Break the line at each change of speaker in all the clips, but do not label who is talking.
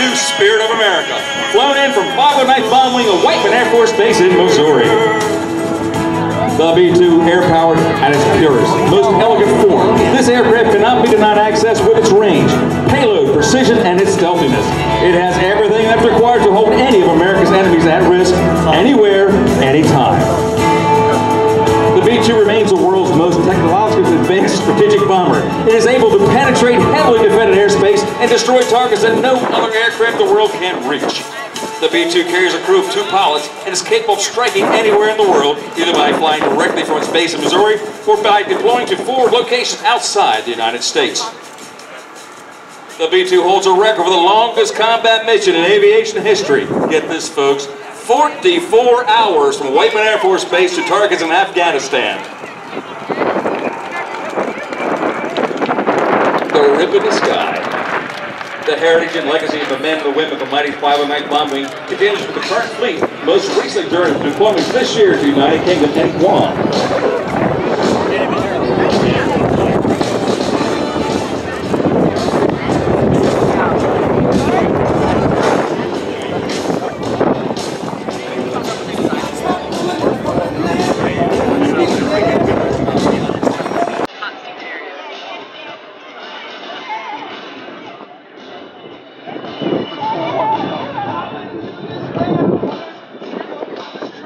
B-2 Spirit of America, flown in from 509th Bomb Wing of Whiteman Air Force Base in Missouri. The B-2 air-powered at its purest, most elegant form. This aircraft cannot be denied access with its range, payload, precision, and its stealthiness. It has everything that's required to hold any of America's enemies at risk, anywhere, anytime. The B-2 remains the world's most technologically advanced strategic bomber. It is able to penetrate heavily defended airspace and destroy targets that no other aircraft in the world can reach. The B-2 carries a crew of 2 pilots and is capable of striking anywhere in the world, either by flying directly from its base in Missouri or by deploying to forward locations outside the United States. The B-2 holds a record for the longest combat mission in aviation history. Get this, folks, 44 hours from Whiteman Air Force Base to targets in Afghanistan. The rip in the sky. The heritage and legacy of the men and the women of the mighty 509th Bomb Wing continues with the current fleet, most recently during deployments this year to the United Kingdom and Guam.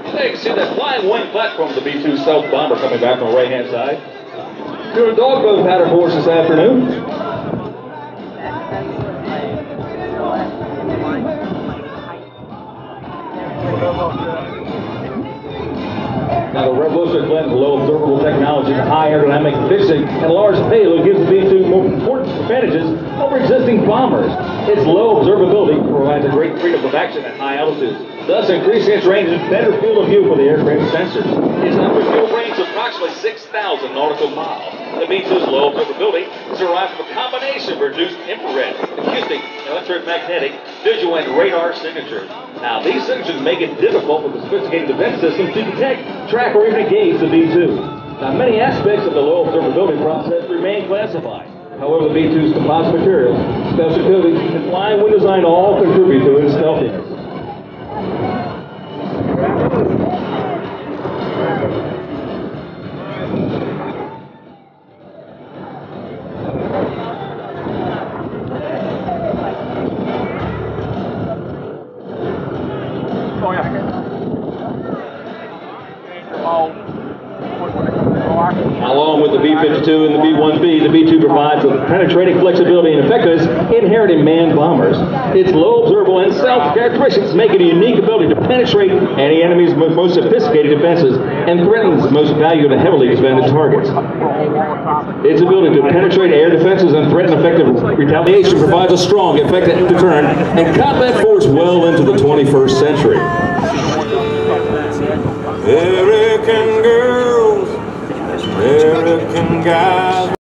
You can see that flying wing platform of the B-2 stealth bomber coming back on the right-hand side. Doing a dog boat pattern for us this afternoon. Now, the revolutionary blend of low observable technology, high aerodynamic efficiency, and large payload gives the B-2 more important advantages over existing bombers. Its low observability provides a great freedom of action at high altitudes, thus increasing its range and better field of view for the aircraft sensors. Its upper fuel range is approximately 6,000 nautical miles. The B-2's low observability is derived from a combination of reduced infrared, acoustic, electromagnetic, visual, and radar signatures. Now, these signatures make it difficult for the sophisticated defense systems to detect, track, or even engage the B-2. Now, many aspects of the low observability process remain classified. However, the B-2's composite materials, special coatings, and flying wing design all contribute to its stealthiness. Along with the B-52 and the B-1B, the B-2 provides the penetrating flexibility and effectiveness inherent in manned bombers. Its low observable and stealth characteristics make it a unique ability to penetrate any enemy's most sophisticated defenses and threatens the most valued and heavily defended targets. Its ability to penetrate air defenses and threaten effective retaliation provides a strong, effective deterrent and combat force well into the 21st century. American girls, American guys.